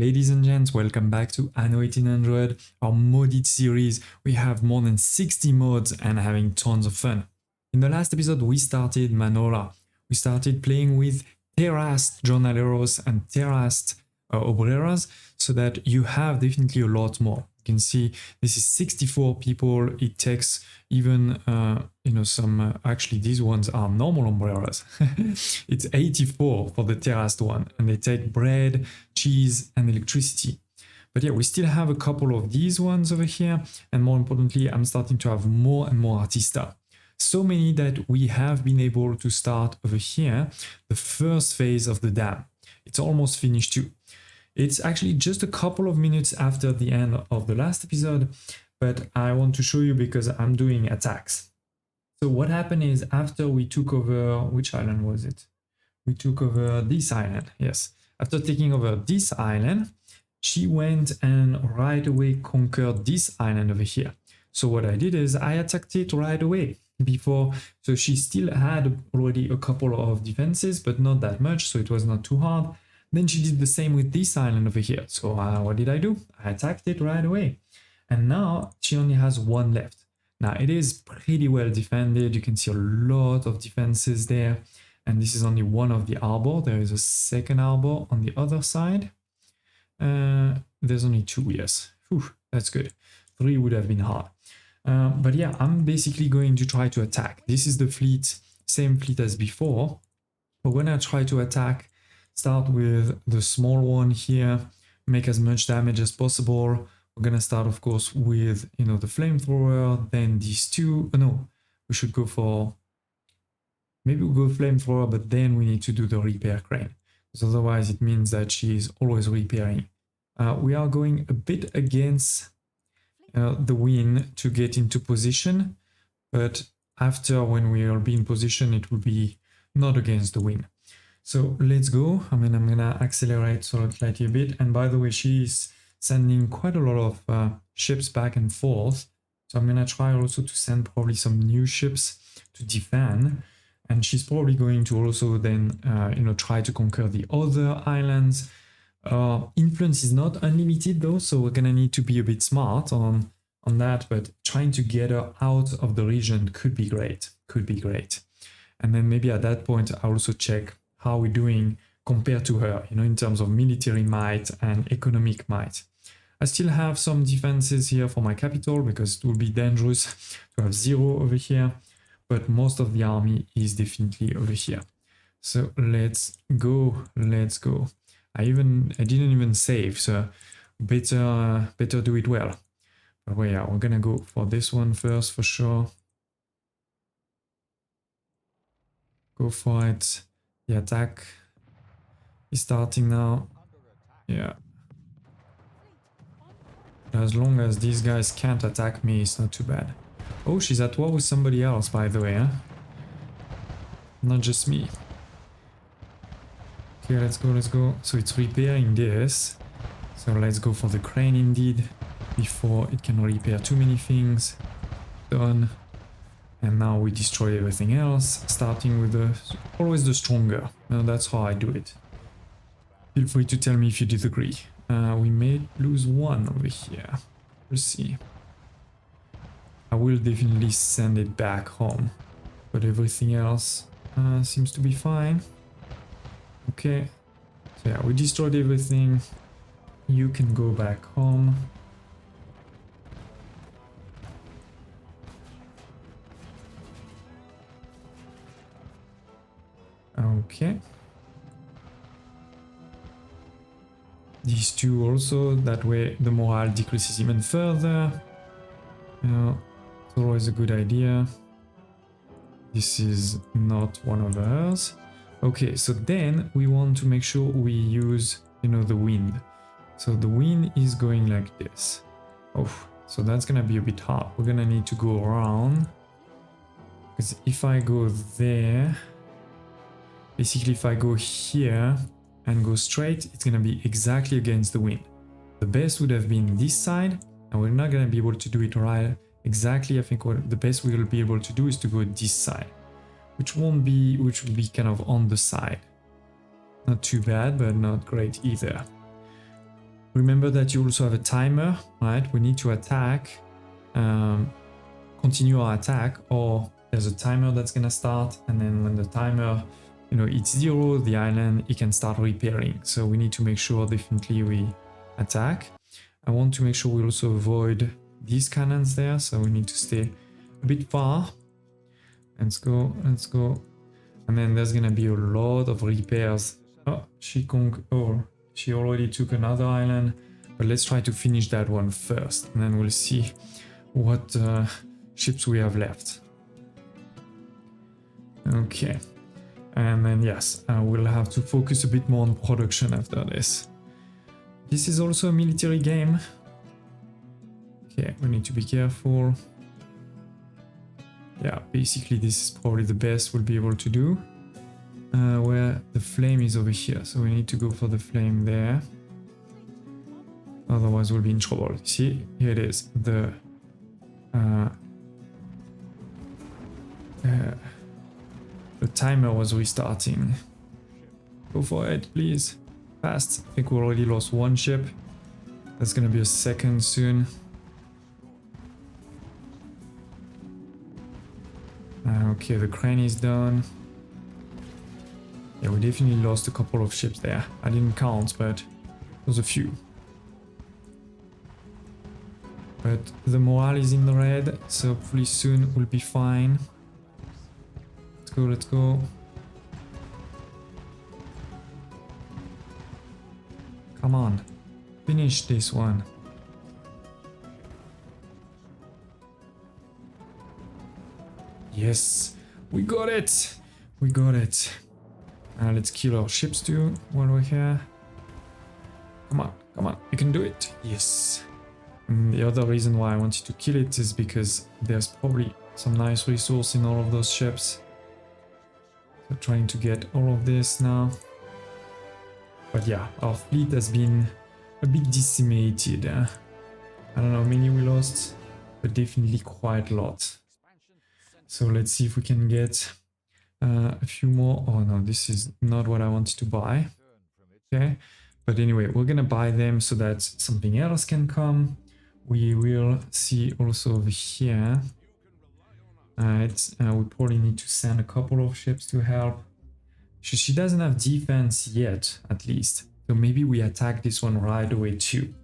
Ladies and gents, welcome back to Anno 1800, our modded series. We have more than 60 mods and having tons of fun. In the last episode, we started Manola. We started playing with terraced jornaleros and terraced obreras, so that you have definitely a lot more. You can see this is 64 people. It takes even, some, actually these ones are normal umbrellas. It's 84 for the terraced one, and they take bread, cheese, and electricity. But yeah, we still have a couple of these ones over here, and more importantly, I'm starting to have more and more artista. So many that we have been able to start over here the first phase of the dam. It's almost finished too. It's actually just a couple of minutes after the end of the last episode, but I want to show you because I'm doing attacks. So what happened is after we took over, which island was it? We took over this island, yes. After taking over this island, she went and right away conquered this island over here. So what I did is I attacked it right away before. So she still had already a couple of defenses, but not that much, so it was not too hard. Then she did the same with this island over here. So what did I do? I attacked it right away. And now she only has one left. Now it is pretty well defended. You can see a lot of defenses there. And this is only one of the arbor. There is a second arbor on the other side. There's only two, yes. Whew, that's good. 3 would have been hard. But yeah, I'm basically going to try to attack. This is the fleet, same fleet as before. But when I try to attack, start with the small one here, make as much damage as possible. We're gonna start, of course, with the flamethrower, then these two. No, we should go for, maybe we'll go flamethrower, but then we need to do the repair crane, because otherwise it means that she is always repairing. We are going a bit against the wind to get into position, but after, when we will be in position, it will be not against the wind. So let's go. I'm gonna accelerate slightly a bit. And by the way, she's sending quite a lot of ships back and forth. So I'm gonna try also to send probably some new ships to defend. And she's probably going to also then, try to conquer the other islands. Influence is not unlimited though, so we're gonna need to be a bit smart on that. But trying to get her out of the region could be great. And then maybe at that point, I'll also check how we're doing compared to her, in terms of military might and economic might. I still have some defenses here for my capital because it will be dangerous to have 0 over here, but most of the army is definitely over here. So let's go. I didn't even save, so better do it well. But yeah, we're gonna go for this one first for sure. Go for it. The attack is starting now. Yeah. As long as these guys can't attack me, it's not too bad. Oh, she's at war with somebody else, by the way, huh? Not just me. Okay, let's go. So it's repairing this. So let's go for the crane indeed, before it can repair too many things. Done. And now we destroy everything else, starting with always the stronger. That's how I do it. Feel free to tell me if you disagree. We may lose one over here. We'll see. I will definitely send it back home, but everything else seems to be fine. Okay. So yeah, we destroyed everything. You can go back home. Okay. These two also, that way the morale decreases even further. It's always a good idea. This is not one of hers. Okay, so then we want to make sure we use, the wind. So the wind is going like this. Oh, so that's gonna be a bit hard. We're gonna need to go around. Because if I go there, basically, if I go here and go straight, it's going to be exactly against the wind. The best would have been this side, and we're not going to be able to do it right exactly. I think the best we'll be able to do is to go this side, which will be kind of on the side. Not too bad, but not great either. Remember that you also have a timer, right? We need to attack, continue our attack, or there's a timer that's gonna start, and then when the timer, you know, it's 0, the island, it can start repairing. So we need to make sure definitely we attack. I want to make sure we also avoid these cannons there, so we need to stay a bit far. Let's go, let's go. And then there's gonna be a lot of repairs. Oh, she already took another island, but let's try to finish that one first, and then we'll see what ships we have left. Okay, and then yes, we'll have to focus a bit more on production after this. This is also a military game. Okay, we need to be careful. Yeah, basically this is probably the best we'll be able to do. Where the flame is over here, so we need to go for the flame there. Otherwise we'll be in trouble. See, here it is. The timer was restarting. Go for it, please. Fast. I think we already lost one ship. That's gonna be a second soon. Okay, the crane is done. Yeah, we definitely lost a couple of ships there. I didn't count, but there was a few. But the morale is in the red, so hopefully soon we'll be fine. Let's go, let's go. Come on, finish this one. Yes, we got it! We got it. Let's kill our ships too while we're here. Come on, come on, you can do it. Yes. And the other reason why I wanted to kill it is because there's probably some nice resource in all of those ships. So trying to get all of this now. But yeah, our fleet has been a bit decimated. I don't know how many we lost, but definitely quite a lot. So let's see if we can get a few more. Oh no, this is not what I wanted to buy. Okay, but anyway, we're gonna buy them so that something else can come. We will see also over here. We probably need to send a couple of ships to help. She doesn't have defense yet, at least. So maybe we attack this one right away too.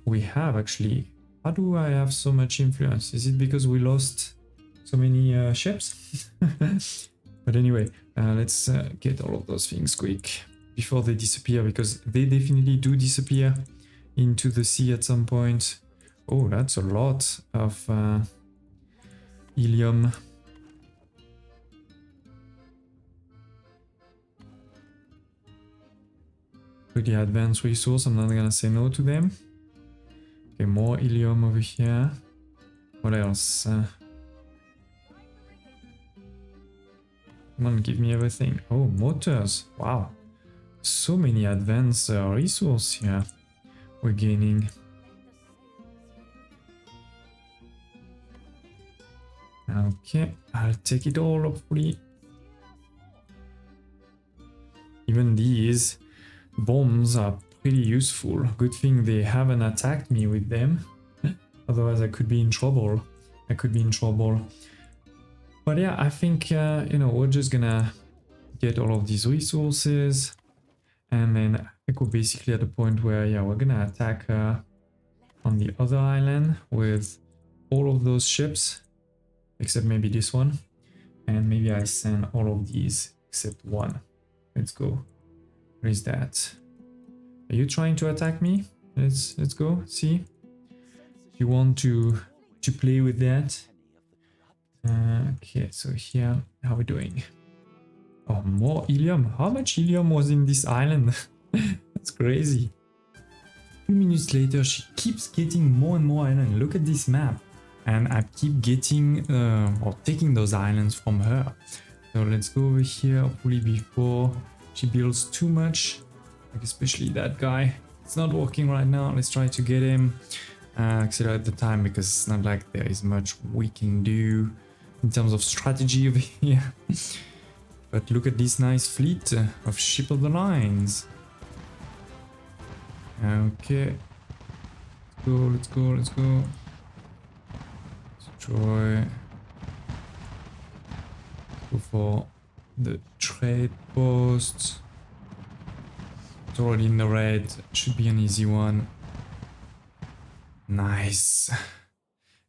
We have actually... How do I have so much influence? Is it because we lost so many ships? But anyway, let's get all of those things quick before they disappear, because they definitely do disappear into the sea at some point. Oh, that's a lot of helium. Pretty advanced resource, I'm not gonna say no to them. Okay, more helium over here. What else? Come on, give me everything. Oh, motors. Wow. So many advanced resources here we're gaining. Okay, I'll take it all, hopefully. Even these bombs are pretty useful. Good thing they haven't attacked me with them. Otherwise I could be in trouble. But yeah, I think, you know, we're just gonna get all of these resources. And then I think we're basically at the point where, yeah, we're gonna attack on the other island with all of those ships. Except maybe this one. And maybe I send all of these except one. Let's go. Where is that? Are you trying to attack me? Let's go, see. If you want to play with that. Okay, so here, how are we doing? Oh, more helium. How much helium was in this island? That's crazy. A few minutes later, she keeps getting more and more islands. Look at this map. And I keep getting or taking those islands from her. So let's go over here, hopefully before she builds too much. Like especially that guy. It's not working right now. Let's try to get him. Accelerate the time, because it's not like there is much we can do in terms of strategy over here. But look at this nice fleet of ship of the lines. Okay. Let's go, let's go. Destroy. Go for the trade post. It's already in the red. Should be an easy one. Nice.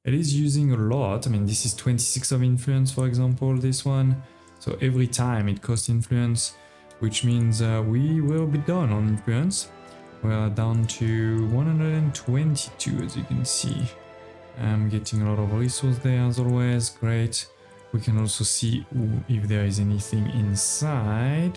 It is using a lot. I mean, this is 26 of influence, for example, this one. So every time it costs influence, which means we will be done on influence. We're down to 122, as you can see. I'm getting a lot of resource there, as always. Great. We can also see if there is anything inside.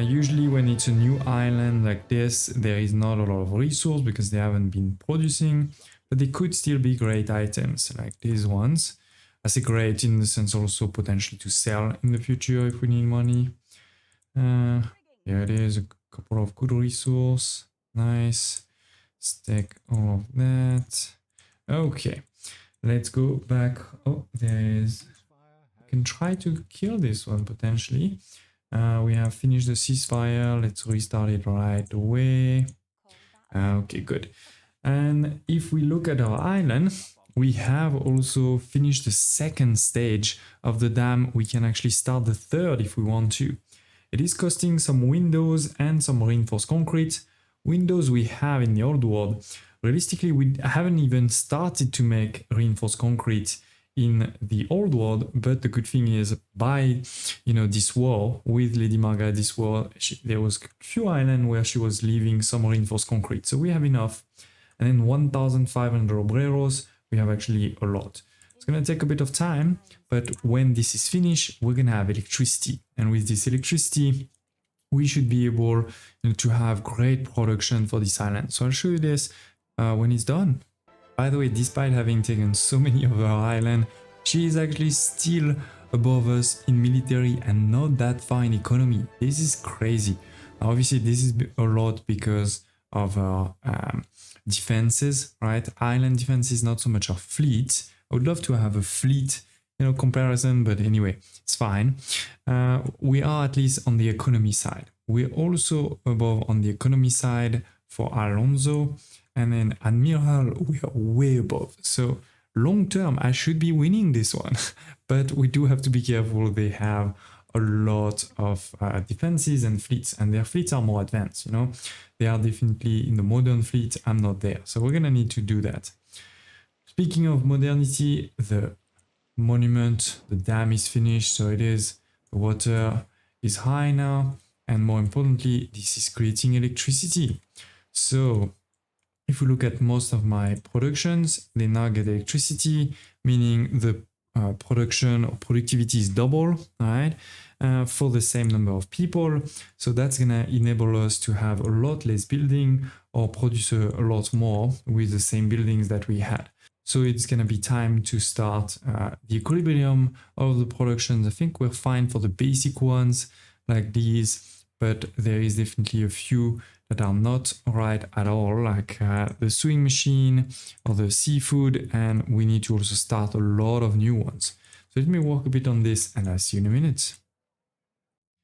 Usually when it's a new island like this, there is not a lot of resource because they haven't been producing, but they could still be great items like these ones. I say great in the sense also potentially to sell in the future if we need money. Here it is, a couple of good resource. Nice. Stack all of that. Okay, let's go back. Oh, there is... I can try to kill this one potentially. We have finished the ceasefire. Let's restart it right away. Okay, good. And if we look at our island, we have also finished the second stage of the dam. We can actually start the third if we want to. It is costing some windows and some reinforced concrete. Windows we have in the old world. Realistically, we haven't even started to make reinforced concrete in the old world, but the good thing is by this war with Lady Margaret, this war, there was a few islands where she was leaving some reinforced concrete, so we have enough. And then 1,500 obreros, we have actually a lot. It's gonna take a bit of time, but when this is finished, we're gonna have electricity, and with this electricity we should be able to have great production for this island. So I'll show you this when it's done. By the way, despite having taken so many of our island, she is actually still above us in military and not that far in economy. This is crazy. Obviously, this is a lot because of our defenses, right? Island defenses, not so much our fleet. I would love to have a fleet, comparison, but anyway, it's fine. We are at least on the economy side. We're also above on the economy side for Alonso. And then Admiral, we are way above. So long term, I should be winning this one. But we do have to be careful. They have a lot of defenses and fleets. And their fleets are more advanced, They are definitely in the modern fleet. I'm not there. So we're going to need to do that. Speaking of modernity, the monument, the dam is finished. So it is. The water is high now. And more importantly, this is creating electricity. So if we look at most of my productions, they now get electricity, meaning the production or productivity is double, right? For the same number of people. So that's gonna enable us to have a lot less building or produce a lot more with the same buildings that we had. So it's gonna be time to start the equilibrium of the productions. I think we're fine for the basic ones like these, but there is definitely a few that are not right at all, like the sewing machine or the seafood, and we need to also start a lot of new ones. So let me work a bit on this and I'll see you in a minute.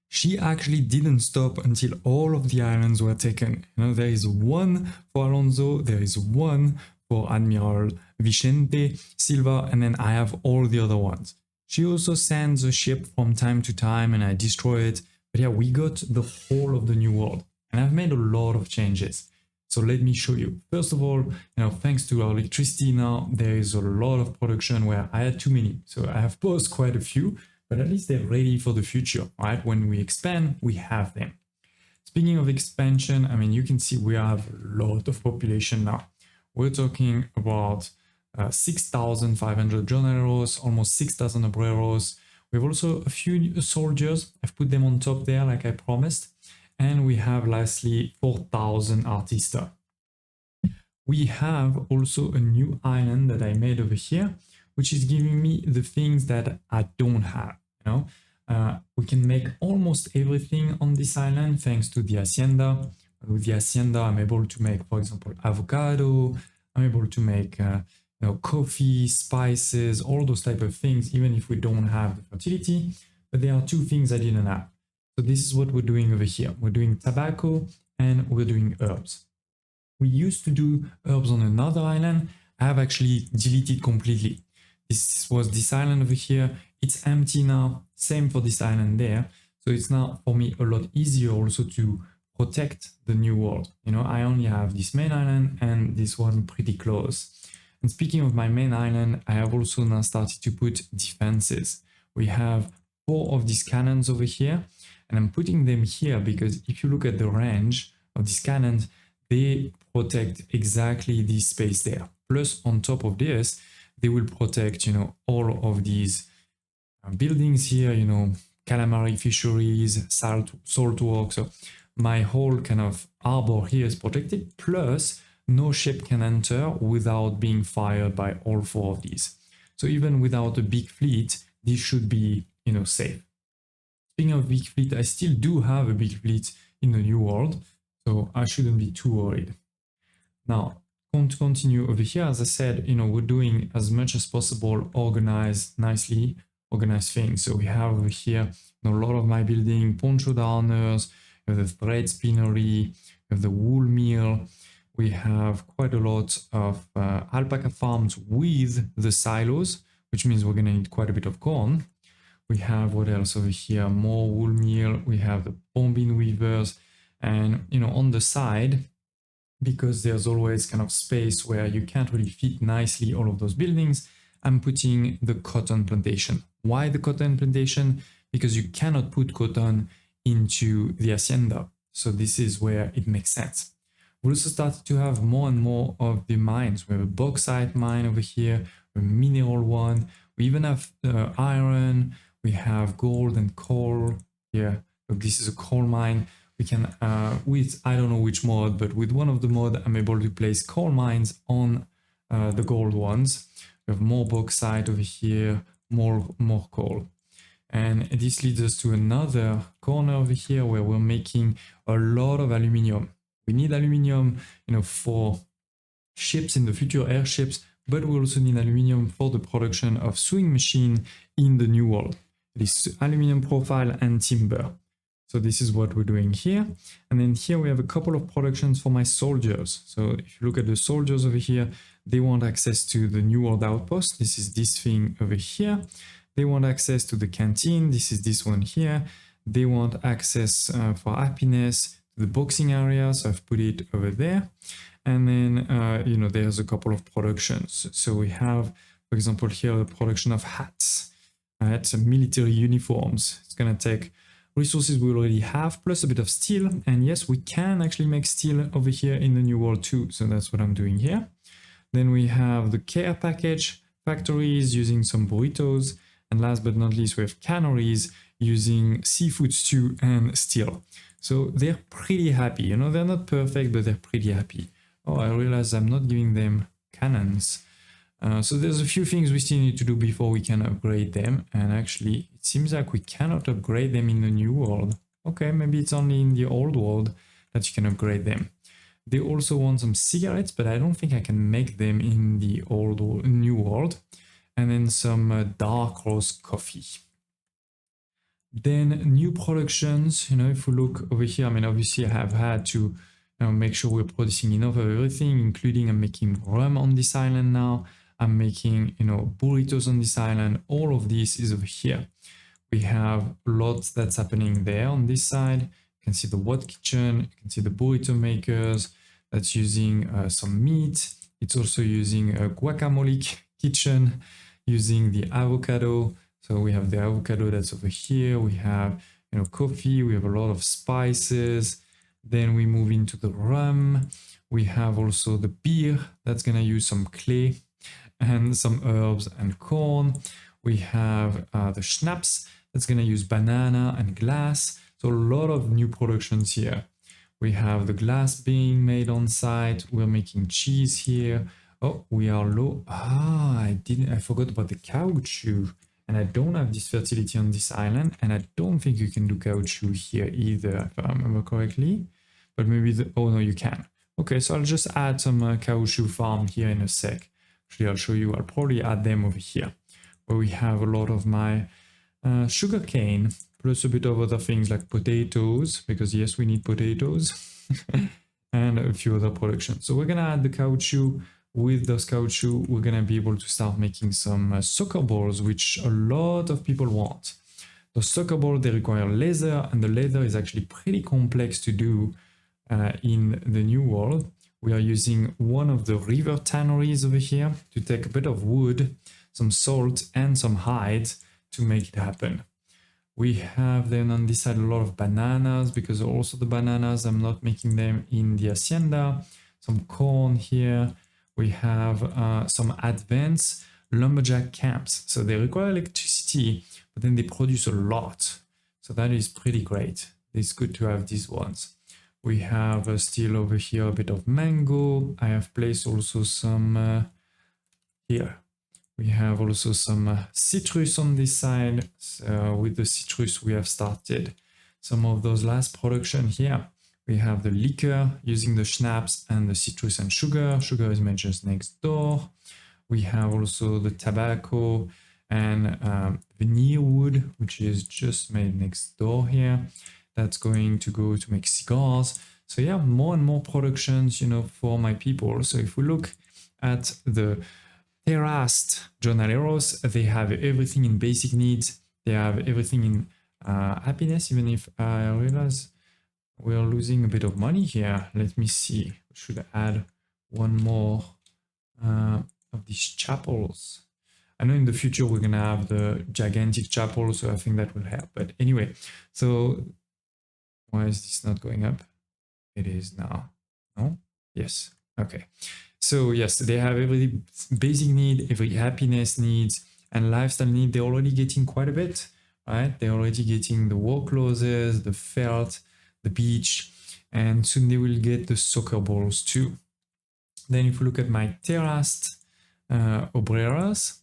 She actually didn't stop until all of the islands were taken. There is one for Alonso, there is one for Admiral Vicente Silva, and then I have all the other ones. She also sends a ship from time to time and I destroy it. But yeah, we got the whole of the new world. And I've made a lot of changes. So let me show you. First of all, thanks to our electricity now, there is a lot of production where I had too many. So I have paused quite a few, but at least they're ready for the future, right? When we expand, we have them. Speaking of expansion, I mean, you can see we have a lot of population now. We're talking about 6,500 jornaleros, almost 6,000 obreros. We have also a few soldiers. I've put them on top there like I promised. And we have lastly 4,000 artista. We have also a new island that I made over here, which is giving me the things that I don't have. We can make almost everything on this island thanks to the hacienda. With the hacienda, I'm able to make, for example, avocado. I'm able to make coffee, spices, all those type of things, even if we don't have the fertility. But there are two things I didn't have. So this is what we're doing over here. We're doing tobacco and we're doing herbs. We used to do herbs on another island. I have actually deleted completely. This was this island over here. It's empty now. Same for this island there. So it's now for me a lot easier also to protect the new world. You know, I only have this main island and this one pretty close. And speaking of my main island, I have also now started to put defenses. We have 4 of these cannons over here, and I'm putting them here because if you look at the range of these cannons, they protect exactly this space there. Plus, on top of this, they will protect, you know, all of these buildings here, you know, calamari fisheries, salt works. So my whole kind of harbor here is protected. Plus, no ship can enter without being fired by all 4 of these. So even without a big fleet, this should be, you know, safe. Speaking of big fleet, I still do have a big fleet in the new world, so I shouldn't be too worried. Now, to continue over here, as I said, you know, we're doing as much as possible nicely organized things. So we have over here, you know, a lot of my building, poncho darners, we have the thread spinnery, we have the wool mill. We have quite a lot of alpaca farms with the silos, which means we're going to need quite a bit of corn. We have what else over here? More wool mill. We have the bombing weavers. And, you know, on the side, because there's always kind of space where you can't really fit nicely all of those buildings, I'm putting the cotton plantation. Why the cotton plantation? Because you cannot put cotton into the hacienda. So this is where it makes sense. We also started to have more and more of the mines. We have a bauxite mine over here, a mineral one. We even have iron. We have gold and coal. Yeah, look, this is a coal mine. We can, with, I don't know which mod, but with one of the mod, I'm able to place coal mines on the gold ones. We have more bauxite over here, more coal. And this leads us to another corner over here where we're making a lot of aluminium. We need aluminium, you know, for ships in the future, airships, but we also need aluminium for the production of sewing machine in the new world. This aluminium profile and timber. So this is what we're doing here. And then here we have a couple of productions for my soldiers. So if you look at the soldiers over here, they want access to the new world outpost. This is this thing over here. They want access to the canteen. This is this one here. They want access for happiness to the boxing area. So I've put it over there. And then, you know, there's a couple of productions. So we have, for example, here, the production of hats, military uniforms. It's going to take resources we already have, plus a bit of steel. And yes, we can actually make steel over here in the new world too. So that's what I'm doing here. Then we have the care package factories using some burritos. And last but not least, we have canneries using seafood stew and steel. So they're pretty happy. You know, they're not perfect, but they're pretty happy. Oh, I realize I'm not giving them cannons. So there's a few things we still need to do before we can upgrade them. And actually, it seems like we cannot upgrade them in the new world. Okay, maybe it's only in the old world that you can upgrade them. They also want some cigarettes, but I don't think I can make them in the new world. And then some dark roast coffee. Then new productions, you know, if we look over here, I mean, obviously I have had to make sure we're producing enough of everything, including I'm making rum on this island now. I'm making, you know, burritos on this island. All of this is over here. We have lots that's happening there on this side. You can see the wet kitchen. You can see the burrito makers. That's using some meat. It's also using a guacamole kitchen, using the avocado. So we have the avocado that's over here. We have, you know, coffee. We have a lot of spices. Then we move into the rum. We have also the beer that's going to use some clay and some herbs and corn. We have the schnapps that's going to use banana and glass. So a lot of new productions here. We have the glass being made on site. We're making cheese here. Oh, we are low. I forgot about the caoutchouc. And I don't have this fertility on this island. And I don't think you can do caoutchouc here either, if I remember correctly. But maybe oh no, you can. Okay, so I'll just add some caoutchouc farm here in a sec. Actually, I'll show you. I'll probably add them over here, where we have a lot of my sugar cane, plus a bit of other things like potatoes, because yes, we need potatoes. and a few other productions. So we're gonna add the caoutchouc. With those caoutchouc, we're gonna be able to start making some soccer balls, which a lot of people want. The soccer balls, they require leather, and the leather is actually pretty complex to do in the new world. We are using one of the river tanneries over here to take a bit of wood, some salt, and some hide to make it happen. We have then on this side a lot of bananas, because also the bananas, I'm not making them in the hacienda. Some corn here. We have some advanced lumberjack camps. So they require electricity, but then they produce a lot. So that is pretty great. It's good to have these ones. We have still over here a bit of mango. I have placed also some here. We have also some citrus on this side. So with the citrus, we have started some of those last production here. We have the liquor using the schnapps and the citrus and sugar. Sugar is made just next door. We have also the tobacco and veneer wood, which is just made next door here. That's going to go to make cigars. So yeah, more and more productions, for my people. So if we look at the terraced jornaleros, they have everything in basic needs. They have everything in happiness, even if I realize we're losing a bit of money here. Let me see. We should add one more of these chapels. I know in the future we're going to have the gigantic chapel, so I think that will help. But anyway, so why is this not going up? It is now. No? Yes. Okay. So yes, they have every basic need, every happiness needs, and lifestyle need. They're already getting quite a bit, right? They're already getting the work clothes, the felt, the beach, and soon they will get the soccer balls too. Then if we look at my terraced obreras,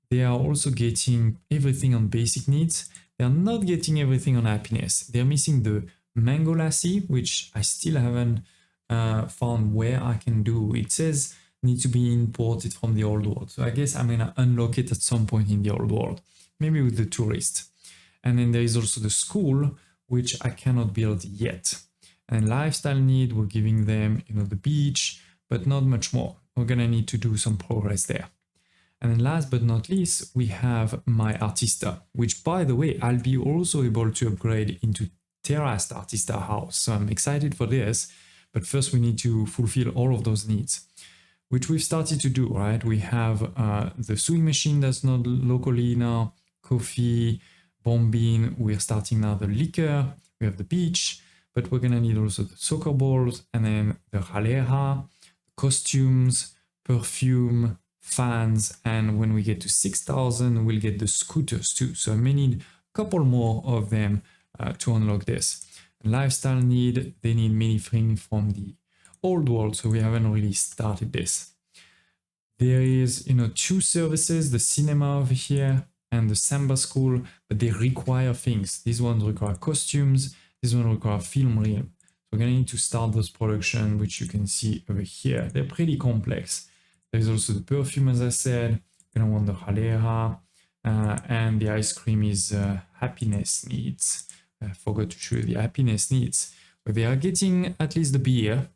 they are also getting everything on basic needs. They are not getting everything on happiness. They're missing the mango lassi, which I still haven't found where I can do. It says need to be imported from the old world. So I guess I'm gonna unlock it at some point in the old world, maybe with the tourist. And then there is also the school, which I cannot build yet. And lifestyle need, we're giving them, the beach, but not much more. We're gonna need to do some progress there. And then last but not least, we have my Artista, which by the way, I'll be also able to upgrade into terraced Artista house. So I'm excited for this, but first we need to fulfill all of those needs, which we've started to do, right? We have the sewing machine that's not locally now, coffee, bombing. We're starting now the liquor, we have the beach, but we're gonna need also the soccer balls, and then the jalera, costumes, perfume, fans, and when we get to 6,000, we'll get the scooters too. So I may need a couple more of them to unlock this. And lifestyle need, they need many things from the old world, so we haven't really started this. There is, two services, the cinema over here and the samba school, but they require things. These ones require costumes, this one require film reel. So we're gonna need to start those production, which you can see over here. They're pretty complex. There's also the perfume, as I said. We're gonna want the jalera, and the ice cream is happiness needs. I forgot to show you the happiness needs. But they are getting at least the beer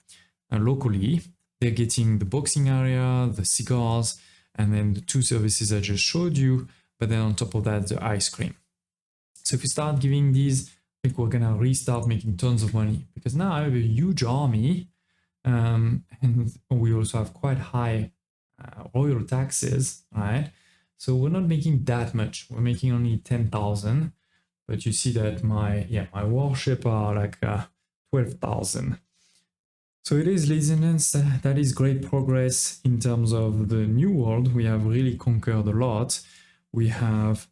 locally. They're getting the boxing area, the cigars, and then the two services I just showed you. But then on top of that, the ice cream. So if we start giving these, I think we're gonna restart making tons of money, because now I have a huge army, and we also have quite high royal taxes, right? So we're not making that much. We're making only 10,000, but you see that my warship are like 12,000. So it is, ladies and gents, that is great progress in terms of the new world. We have really conquered a lot. We have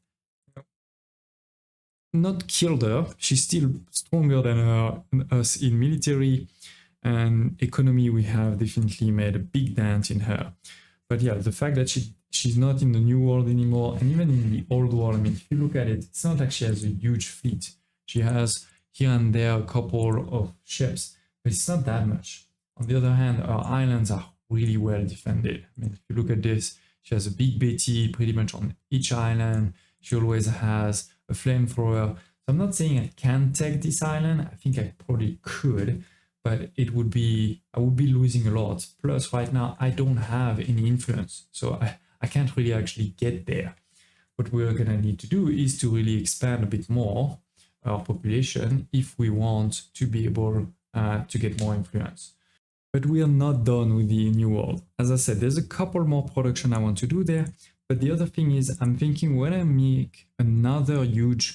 not killed her. She's still stronger than us in military and economy. We have definitely made a big dent in her. But yeah, the fact that she's not in the new world anymore, and even in the old world, I mean, if you look at it, it's not like she has a huge fleet. She has here and there a couple of ships, but it's not that much. On the other hand, our islands are really well defended. I mean, if you look at this, she has a big Betty pretty much on each island. She always has a flamethrower. So I'm not saying I can't take this island. I think I probably could, but I would be losing a lot. Plus right now I don't have any influence, so I can't really actually get there. What we're gonna need to do is to really expand a bit more our population if we want to be able to get more influence. But we are not done with the new world. As I said, there's a couple more production I want to do there. But the other thing is, I'm thinking when I make another huge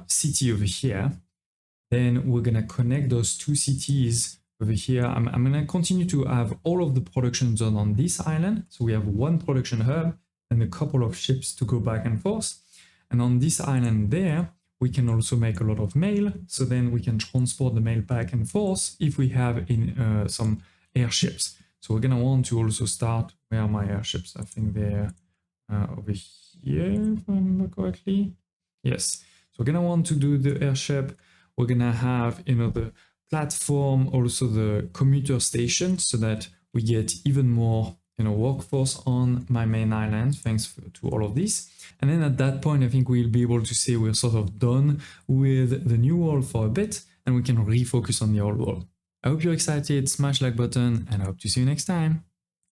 city over here, then we're gonna connect those two cities over here. I'm gonna continue to have all of the production done on this island. So we have one production hub and a couple of ships to go back and forth. And on this island there, we can also make a lot of mail, so then we can transport the mail back and forth if we have in some airships. So we're gonna want to also start, where are my airships? I think they're over here, if I remember correctly. Yes, so we're gonna want to do the airship. We're gonna have, you know, the platform, also the commuter station, so that we get even more, you know, workforce on my main island, thanks to all of this. And then at that point, I think we'll be able to say we're sort of done with the new world for a bit, and we can refocus on the old world. I hope you're excited, smash like button, and I hope to see you next time.